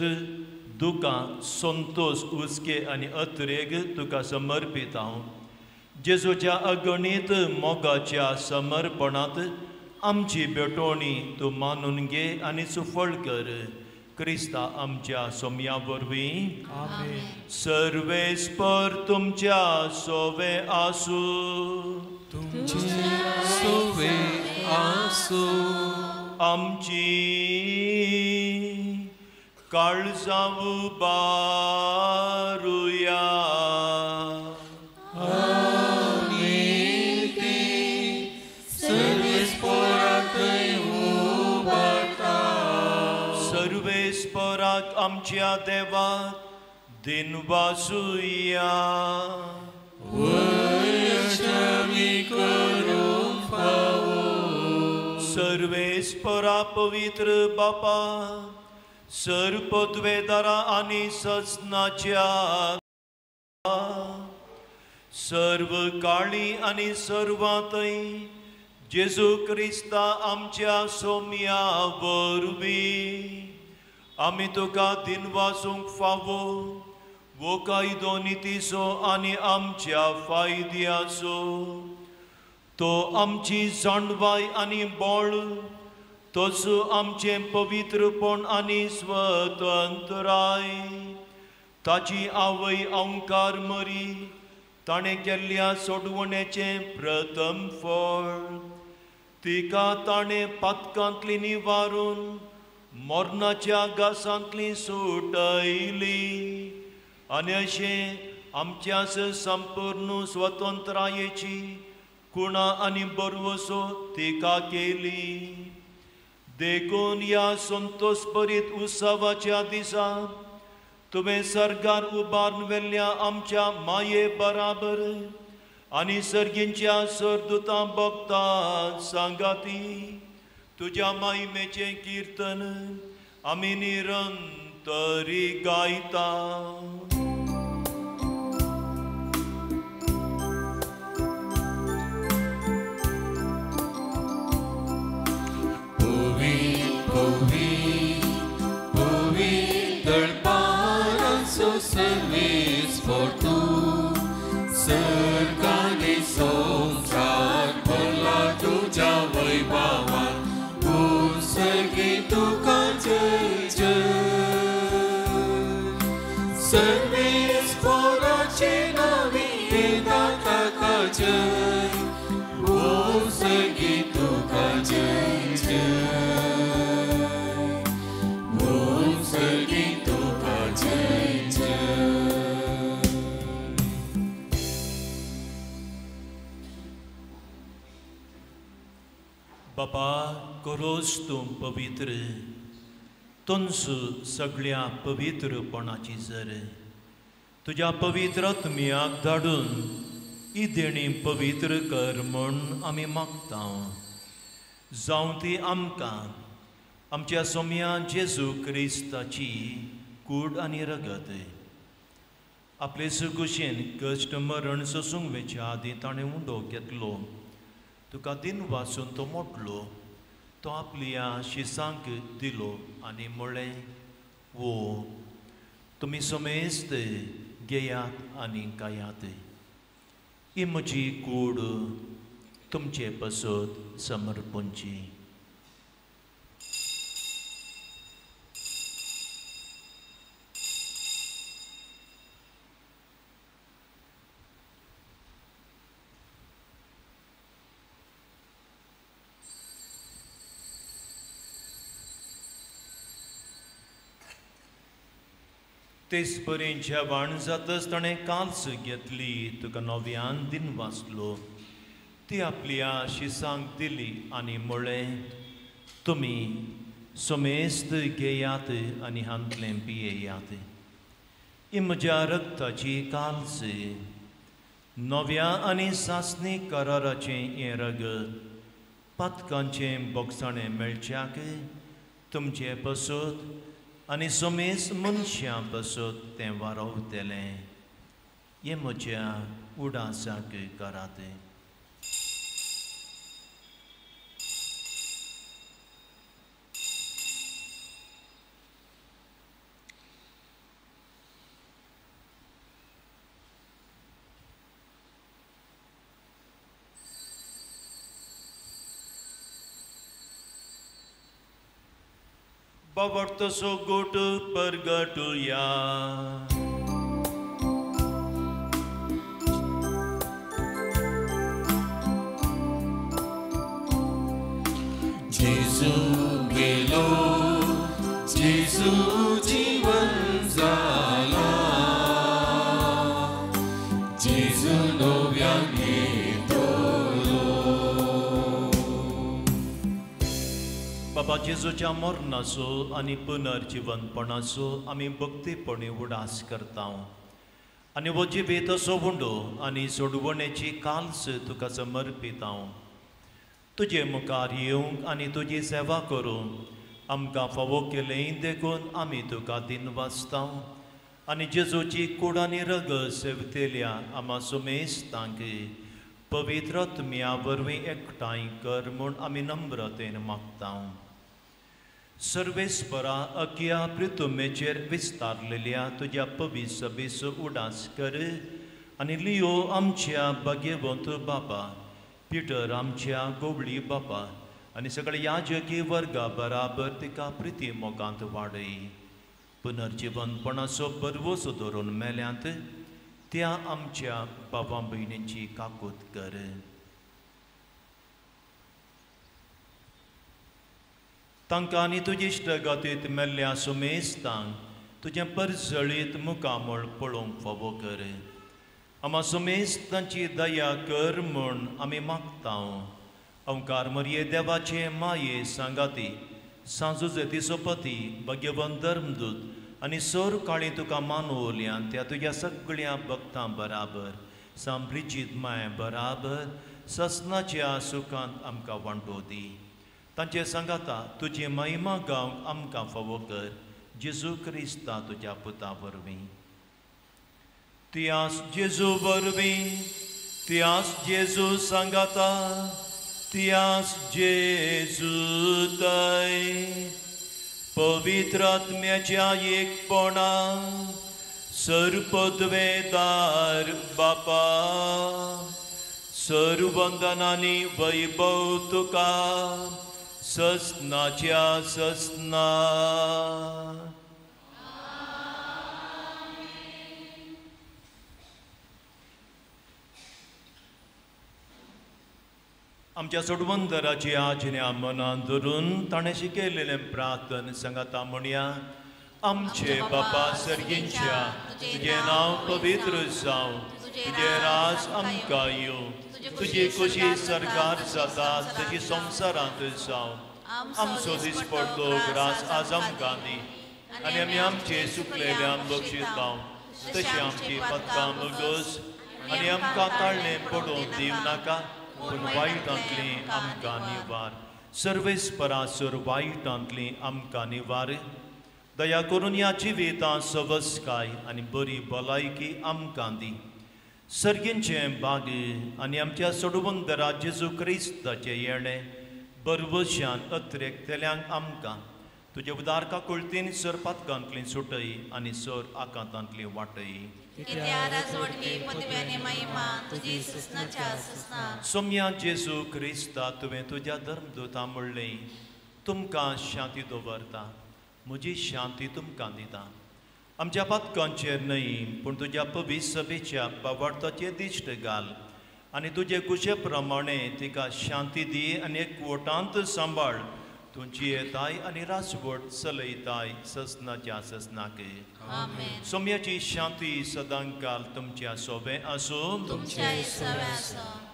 दुखां संतोश उचके आनी अत्रेग तुका समर्पीत हांव. जेजूच्या अगणीत मोगाच्या समर्पणांत आमची भेटोवणी तूं मानून घे आनी सुफळ कर. क्रिस्ता आमच्या सोम्या वरवीं. सर्वेस्पर तुमच्या सोवे आसूं. सोवे आसूं. आमची काळजां उबारुया. सर्वेस्पराक आमच्या देवाक दिन वासुया. सर्वेस्परा पवित्र बापा सर्पद्वेदारा आनी सजनाच्या सर्व काळी आनी सर्वांतय जेजू क्रिस्ता आमच्या सोम्या वरवीं आमी तुका दिन वासूंक फावो वो कायदो नितीचो आनी आमच्या फायद्याचो. तो आमची जाणवाय आनी बळ तसो आमचें पवित्रपण आनी स्वतंत्राय ताची आवय अवकार मरी ताणें केल्ल्या सोडवणेचें प्रथम फळ तिका ताणें पातकांतली निवारून मरणाच्या गासांतली सुटयली आनी अशें आमच्याच संपूर्ण स्वतंत्रायेची कुणा आनी बरवसो तिका केली. देखून ह्या संतोषभरीत उत्सवाच्या दिसा तुवें सर्गार उबारून वेल्ल्या आमच्या माये बराबर आनी सर्गींच्या सरदुतां भक्तां सांगाती तुज्या महिमेचें कीर्तन आमी निरंतरी गायता. Service for two, सर्गाने संसार भरला तुझ्या वैभवान, उत्सर्गी तुका जय जय. सर्वेस पोराचे नावी दाता जय, उत्सर्गी तुका जय जय, उत्सर्गी तुका जय. बापा करोस तूं पवित्र तुनसू सगळ्या पवित्रपणाची जर तुझ्या पवित्र आत्म्याक धाडून ही देणी पवित्र कर म्हूण आमी मागता. जावं ती आमकां आमच्या सोम्या जेजू क्रिस्ताची कूड आनी रगत आपले सुकुशेन कश्ट मरण सोसूंक वेच्या आदीं ताणें उंडो घेतलो. तुका दिन वाचून तो मोडलो, तो आपल्या शिसांक दिलो आनी म्हळें, वो तुमी समेस्त घेयात आनी खायात. ही म्हजी कूड तुमचे पसत समर्पणची. तेच परेन जेवण जातच ताणें काल्स घेतली, तुका नव्यान दिन वाचलो. ती आपल्या शिसांक दिली आनी म्हळें, तुमी समेस्त घेयात आनी हांतलें पियेयात. ही म्हज्या रगताची काल्स, नव्या आनी सासणी कराराचें हें रगत, पातकांचें बोगसाणें मेळच्याक तुमचे पसत आनी समेस्त मनशां पसत तें वारोवतलें. हें म्हज्या उडासाक करात. Pavartoso gotu pergatuya. Jesu gelo, Jesu jivan zala, Jesu novyang बाबा जेजूच्या मरणाचो आनी पुनर्जीवनपणाचो आमी भक्तीपणी उडास करता. आनी हो जिबेत असो हुंडो आनी सोडवणेची काल्स तुका समर्पिता. तुजे मुखार येवंक आनी तुजी सेवा करूंक आमकां फावो केलें देखून आमी तुका दिन वाचता. आनी जेजूची कूड आनी रगत सेवतेल्या आमा समेस्तांक पवित्र आत्म्या वरवीं एकठांय कर म्हूण आमी नम्रतेन मागता. सर्वेस्परा अख्या पृथ्वीचेर विस्तारलेल्या तुज्या पवित्र सभेचो उडास कर. आनी लियो आमच्या भाग्यवंत बापा, पिटर आमच्या गोवळी बापा आनी सगळे याजकी वर्गा बराबर तिका प्रिती मोगांत वाडय. पुनर्जीवनपणाचो परवोसो धरून मेल्यांत त्या आमच्या भावां भयणींची काकूत कर. तांकां आनी तुजे इश्टगातीत मेल्ल्या समेस्तांक तुजें परजळीत मुखामळ पळोवंक फावो कर. आमा समेस्तांची दया कर म्हूण आमी मागता. ओंकार मरये देवाचे माये सांगाती, सांजुजे सोपती, भगवंत धर्मदूत आनी सोर काळी तुका मानवल्यान त्या तुज्या सगळ्या भक्तां बराबर सांप्रिचीत माय बराबर ससनाच्या सुखांत आमकां वांटो दी. तांचे सांगाता तुजी महिमा गावंक आमकां फावो कर. जेजू क्रिस्ता तुज्या पुता वरवीं. तियास जेजू वरवीं, तियास जेजू सांगाता, तियास जेजू दय पवित्र आत्म्याच्या एकपणा सर्पद्वेदार बापा सर्वंदनांनी वैभव तुका ससनाच्या ससना. आमच्या सोडवंदराची आज्ञा मनान धरून ताणें शिकयलेलें प्रार्थन सांगाता म्हणया. आमचे बापा सर्गींच्या तुजें नांव पवित्र जावं, तुजें राज आमकां येवं, तुजी खुशी सरकार जाता तशी संवसारांत जावं. आमचो दिसपडटो ग्रास आज आमकां दी आनी आमी आमचे सुकलेल्यांक बक्षीस लावं. तशी आमची पदकां मुगोस आनी आमकां ताळणे पडोवन दिव नाका पूण वायटांतली आमकां निवार सर्वेस्परासुर वायटांतली आमकां निवार दया करून ह्या जिवितां सवस्काय आनी बरी भलायकी आमकां दी सर्गींचे बाग आनी आमच्या सोडवंदरा जेजू क्रिस्ताचे येणे बरवशान अत्रेकतेल्यांक आमकां तुजे उदारका कुळतीन सर पातकांतली सुटय आनी सर आकांतांतली वाटय सोम्या जेजू क्रिस्ता तुवें तुज्या धर्मदूतां म्हणलें तुमकां शांती दवरता म्हजी शांती तुमकां दिता आमच्या पातकांचेर न्हय पूण तुज्या पवित्र सभेच्या बावार्थाचेर दिश्ट घाल आनी तुजे कुशे प्रमाणे तिका शांती दी आनी एकवटांत सांबाळ तुमची येताय आनी रासवट चलयताय ससनाच्या ससनाक सोम्याची शांती सदांकाल तुमच्या सोबे आसूं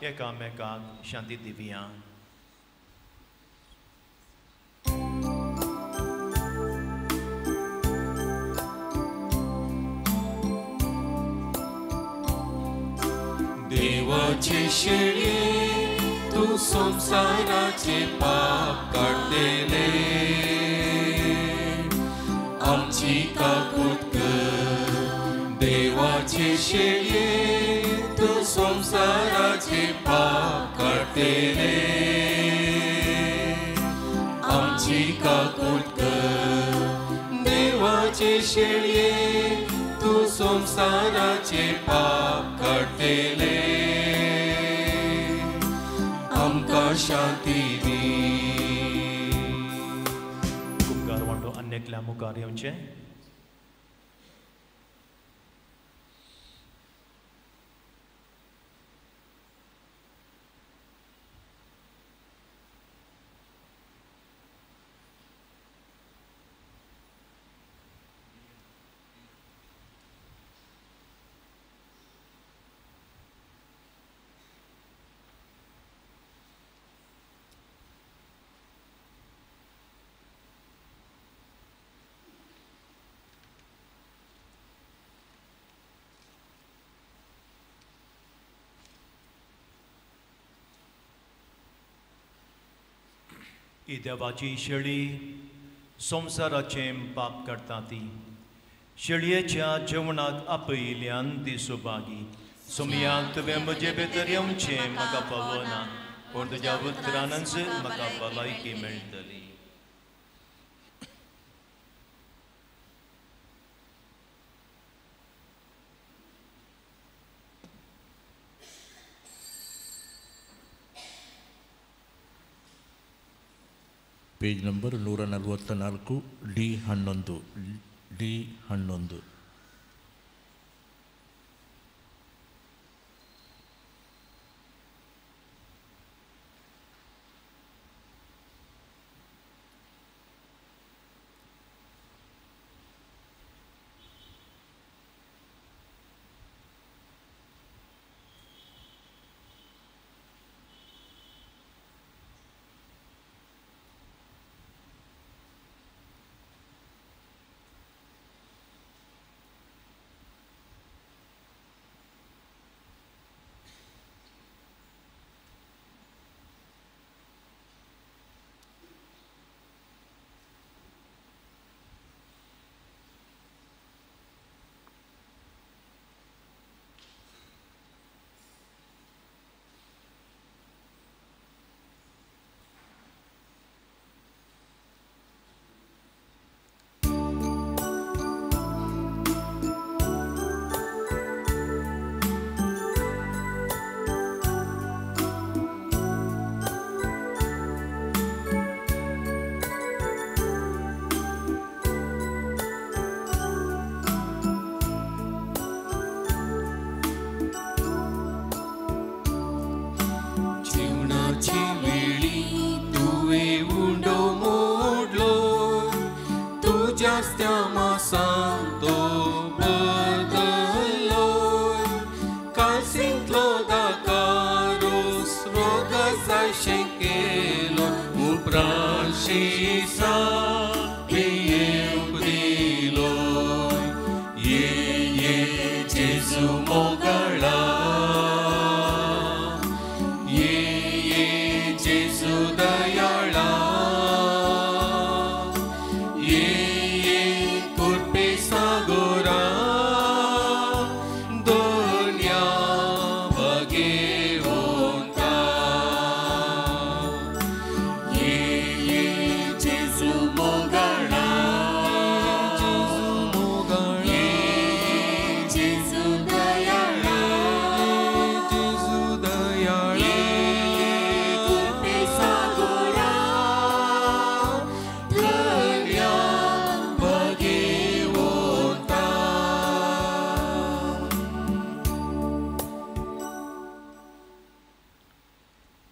एकामेकाक शांती दिवया देवाचे शेळये तू संसाराचे पाप काढलेले आमची काकूत कर देवाचे शेळये तू संसाराचे पाप काढलेले आमची काकूत कर देवाचे शेळये तू संसाराचे पाप काढलेले आमकां शांती दी उपकार वांटो अन्यकल्या मुखार येवचे ही देवाची शेळी संवसाराचें पाप करता ती शेळयेच्या जेवणाक आपयल्यान ती सुभागी सोमयाक तुवें म्हजे भितर येवचें म्हाका पावना पूण तुज्या उतरानच म्हाका भलायकी मेळटली ಪೇಜ್ ನಂಬರ್ 144 ಡಿ11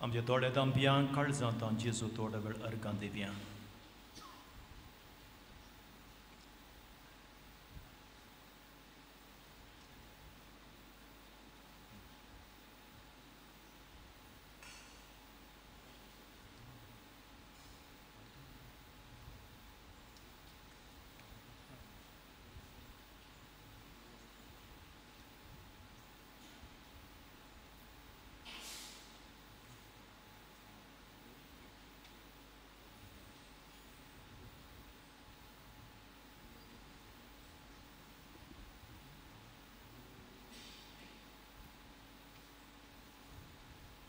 आमच्या थोड्या दांब्यांक काळजांत जेजू थोडा वेळ अर्गां दिवया.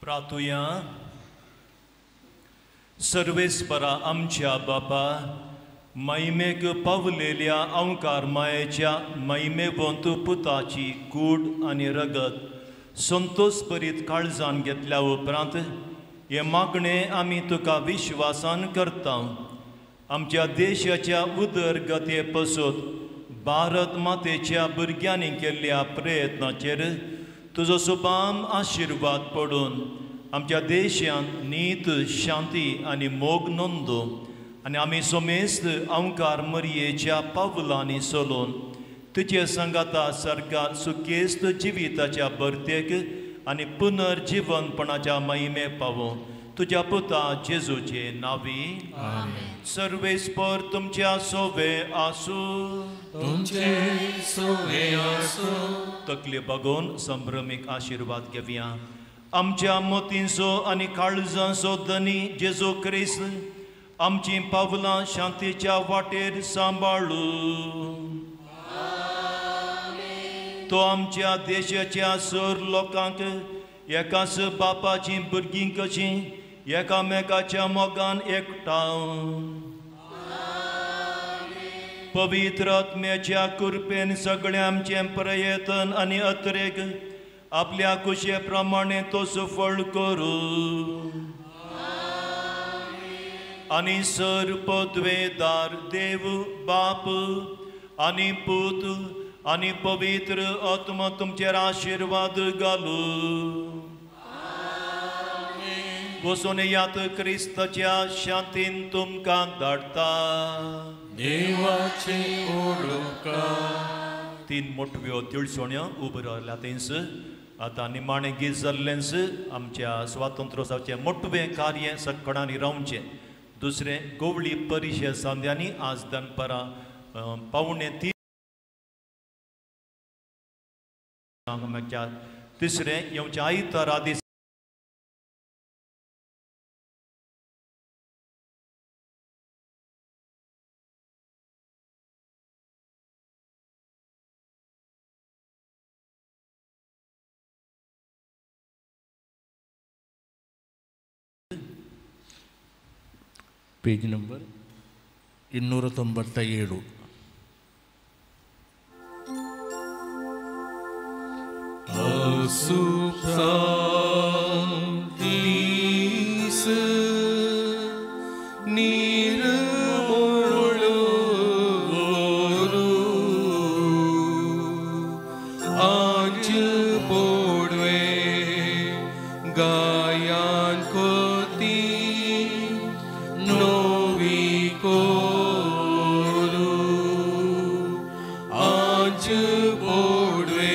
प्रार्थुया. सर्वेस्परा आमच्या बापा, महिमेक पावलेल्या अवकार मायेच्या महिमेवंत पुताची कूड आनी रगत संतोषभरीत काळजान घेतल्या उपरांत हे मागणें आमी तुका विश्वासान करता. आमच्या देशाच्या उदरगते पसत भारत मातेच्या भुरग्यांनी केल्ल्या प्रयत्नाचेर तुजो सुपाम आशिर्वाद पडून आमच्या देशांत नीत, शांती आनी मोग नोंदो आनी आमी सोमेस्त अवकार मरयेच्या पावलांनी चलून तुजे संगाता सारका सुखेस्त जिविताच्या बर्तेक आनी पुनर्जीवनपणाच्या महिमे पावो तुज्या पुता जेजूचे नावी. सर्वेस्पर तुमच्या सोवे आसूं. तुमचे सोवे आसूं. तकले बघून संभ्रमीक आशिर्वाद घेवया. आमच्या मोतींचो आनी काळजांचो धनी जेजू क्रिस्त आमची पावलां शांतीच्या वाटेर सांबाळू. तो आमच्या देशाच्या सर लोकांक एकाच बापाची भुरगीं कशीं एकामेकाच्या मोगान एकठांव पवित्र आत्म्याच्या कृपेन सगळे आमचे प्रयत्न आनी अत्रेक आपल्या कुशे प्रमाणे तो सफळ करू. आनी सर पदवेदार देव बाप आनी पूत आनी पवित्र आत्मा तुमचेर आशिर्वाद घालू. वचून यात क्रिस्ताच्या शांतीन तुमकां धाडटा. देवाचे ओळखा. 3 मोठव्यो तिळसोण्यो उबो रावल्या थंयच. आतां निमाणें गीत जाल्लेंच आमच्या स्वातंत्र्योत्सवाचें मोठवें कार्य सकाळांनी रावचें. दुसरें गवळी परिशद सांद्यांनी आज दनपारां 2:45 तिसरें येवच्या आयतारा दीस page number 297. Asuprantis nirmolu anj bodwe gayan koti novi koru anj bodwe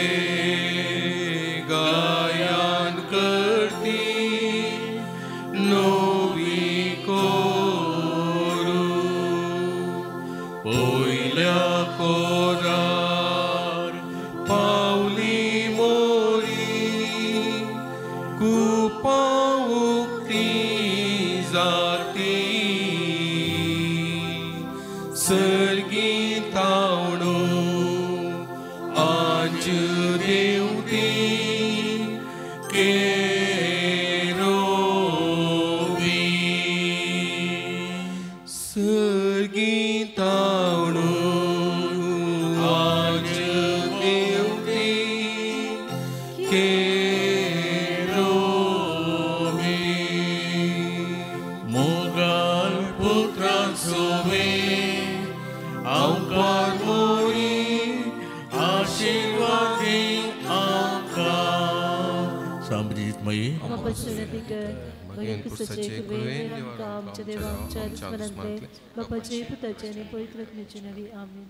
गायन करती नवी कोरू पयल्या कोरार पावली मोरी कुपा उक्ती जाती सर्गी तावणू आज देवती केरोवी सर्गीतावणू आज देवती केरोवी मोगाल पुत्रा सोवे अवकार मोरी आशीर्वादी आका सांबरी मागीर बापा सुरती कर मागीर पुस्तकाचे वेळ आमच्या देवा आमच्या स्मरणांतले बापाचे पुताचे आणि पवित्र आत्म्याचे नवी आमीन.